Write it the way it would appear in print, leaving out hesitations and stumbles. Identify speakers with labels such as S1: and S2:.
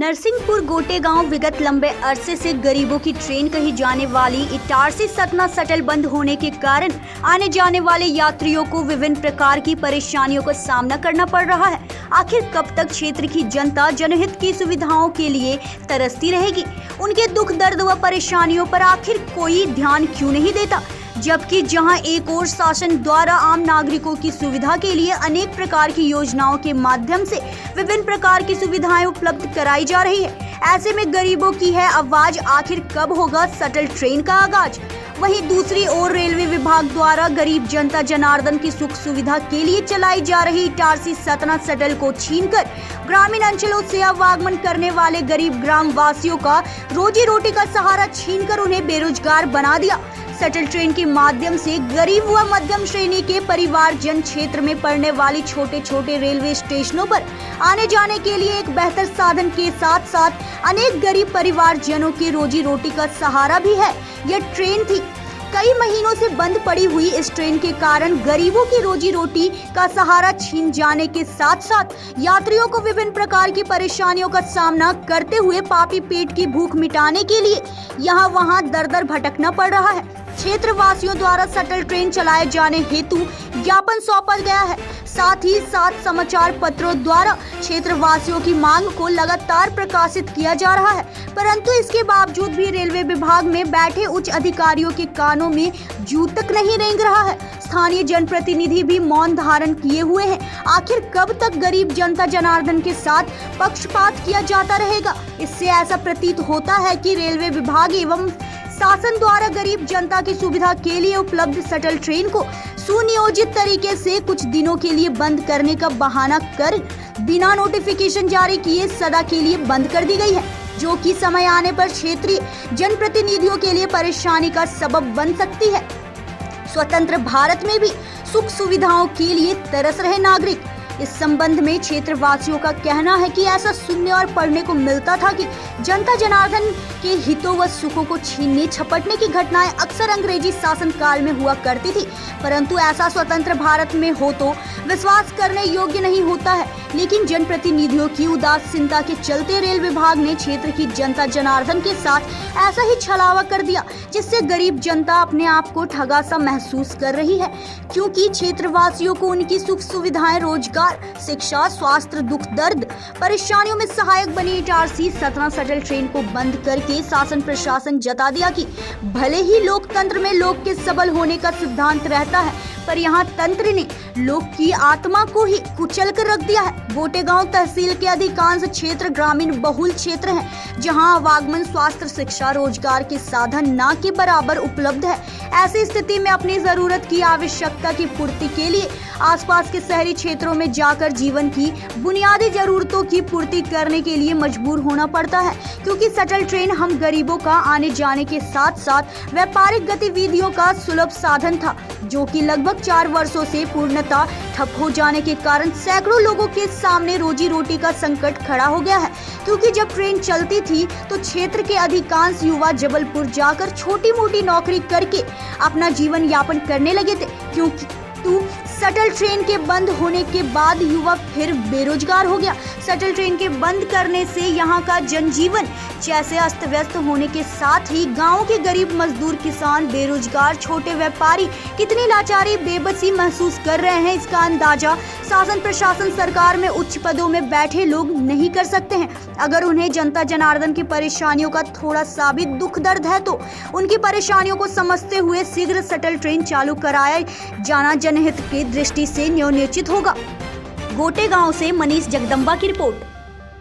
S1: नरसिंहपुर गोटेगांव विगत लंबे अरसे से गरीबों की ट्रेन कही जाने वाली इटारसी सतना शटल बंद होने के कारण आने जाने वाले यात्रियों को विभिन्न प्रकार की परेशानियों का सामना करना पड़ रहा है। आखिर कब तक क्षेत्र की जनता जनहित की सुविधाओं के लिए तरसती रहेगी? उनके दुख दर्द व परेशानियों पर आखिर कोई ध्यान क्यों नहीं देता? जबकि जहां एक और शासन द्वारा आम नागरिकों की सुविधा के लिए अनेक प्रकार की योजनाओं के माध्यम से विभिन्न प्रकार की सुविधाएं उपलब्ध कराई जा रही है, ऐसे में गरीबों की है आवाज, आखिर कब होगा शटल ट्रेन का आगाज? वहीं दूसरी ओर रेलवे विभाग द्वारा गरीब जनता जनार्दन की सुख सुविधा के लिए चलाई जा रही इटारसी सतना शटल को छीनकर ग्रामीण अंचलों से आवागमन करने वाले गरीब ग्राम वासियों का रोजी रोटी का सहारा छीनकर उन्हें बेरोजगार बना दिया। शटल ट्रेन के माध्यम से गरीब व मध्यम श्रेणी के परिवार जन क्षेत्र में पड़ने वाली छोटे छोटे रेलवे स्टेशनों पर आने जाने के लिए एक बेहतर साधन के साथ साथ अनेक गरीब परिवार जनों के रोजी रोटी का सहारा भी है। यह ट्रेन थी कई महीनों से बंद पड़ी हुई। इस ट्रेन के कारण गरीबों की रोजी रोटी का सहारा छीन जाने के साथ साथ यात्रियों को विभिन्न प्रकार की परेशानियों का सामना करते हुए पापी पेट की भूख मिटाने के लिए यहाँ वहाँ दर दर भटकना पड़ रहा है। क्षेत्र वासियों द्वारा शटल ट्रेन चलाए जाने हेतु ज्ञापन सौंपा गया है। साथ ही साथ समाचार पत्रों द्वारा क्षेत्र वासियों की मांग को लगातार प्रकाशित किया जा रहा है, परंतु इसके बावजूद भी रेलवे विभाग में बैठे उच्च अधिकारियों के कानों में जू तक नहीं रेंग रहा है। स्थानीय जनप्रतिनिधि भी मौन धारण किए हुए हैं। आखिर कब तक गरीब जनता जनार्दन के साथ पक्षपात किया जाता रहेगा? इससे ऐसा प्रतीत होता है कि रेलवे विभाग एवं शासन द्वारा गरीब जनता की सुविधा के लिए उपलब्ध शटल ट्रेन को सुनियोजित तरीके से कुछ दिनों के लिए बंद करने का बहाना कर बिना नोटिफिकेशन जारी किए सदा के लिए बंद कर दी गई है, जो कि समय आने पर क्षेत्रीय जनप्रतिनिधियों के लिए परेशानी का सबब बन सकती है। स्वतंत्र भारत में भी सुख सुविधाओं के लिए तरस रहे नागरिक। इस संबंध में क्षेत्र वासियों का कहना है कि ऐसा सुनने और पढ़ने को मिलता था कि जनता जनार्दन के हितों व सुखों को छीनने झपटने की घटनाएं अक्सर अंग्रेजी शासन काल में हुआ करती थी, परंतु ऐसा स्वतंत्र भारत में हो तो विश्वास करने योग्य नहीं होता है। लेकिन जनप्रतिनिधियों की उदासीनता के चलते रेल विभाग ने क्षेत्र की जनता जनार्दन के साथ ऐसा ही छलावा कर दिया, जिससे गरीब जनता अपने आप को ठगा सा महसूस कर रही है, क्योंकि क्षेत्र वासियों को उनकी सुख सुविधाएं, रोजगार, शिक्षा, स्वास्थ्य, दुख दर्द, परेशानियों में सहायक बनी इटारसी सतना शटल ट्रेन को बंद करके शासन प्रशासन जता दिया कि भले ही लोकतंत्र में लोग के सबल होने का सिद्धांत रहता है, पर यहाँ तंत्र ने लोग की आत्मा को ही कुचल कर रख दिया है। गोटेगांव तहसील के अधिकांश क्षेत्र ग्रामीण बहुल क्षेत्र हैं, जहां आवागमन, स्वास्थ्य, शिक्षा, रोजगार के साधन ना के बराबर उपलब्ध है। ऐसी स्थिति में अपनी जरूरत की आवश्यकता की पूर्ति के लिए आसपास के शहरी क्षेत्रों में जाकर जीवन की बुनियादी जरूरतों की पूर्ति करने के लिए मजबूर होना पड़ता है, क्योंकि शटल ट्रेन हम गरीबों का आने जाने के साथ साथ व्यापारिक गतिविधियों का सुलभ साधन था, जो कि लगभग 4 वर्षों से पूर्णतः ठप हो जाने के कारण सैकड़ों लोगों के सामने रोजी रोटी का संकट खड़ा हो गया है। क्योंकि जब ट्रेन चलती थी तो क्षेत्र के अधिकांश युवा जबलपुर जाकर छोटी मोटी नौकरी करके अपना जीवन यापन करने लगे थे, क्योंकि शटल ट्रेन के बंद होने के बाद युवा फिर बेरोजगार हो गया। शटल ट्रेन के बंद करने से यहाँ का जनजीवन जैसे अस्त व्यस्त होने के साथ ही गांव के गरीब मजदूर, किसान, बेरोजगार, छोटे व्यापारी कितनी लाचारी, बेबसी महसूस कर रहे हैं, इसका अंदाजा शासन प्रशासन सरकार में उच्च पदों में बैठे लोग नहीं कर सकते हैं। अगर उन्हें जनता जनार्दन की परेशानियों का थोड़ा सा भी दुख दर्द है तो उनकी परेशानियों को समझते हुए शीघ्र शटल ट्रेन चालू कराया जाना जनहित की दृष्टि से न्योचित होगा। गोटेगांव से मनीष जगदम्बा की रिपोर्ट।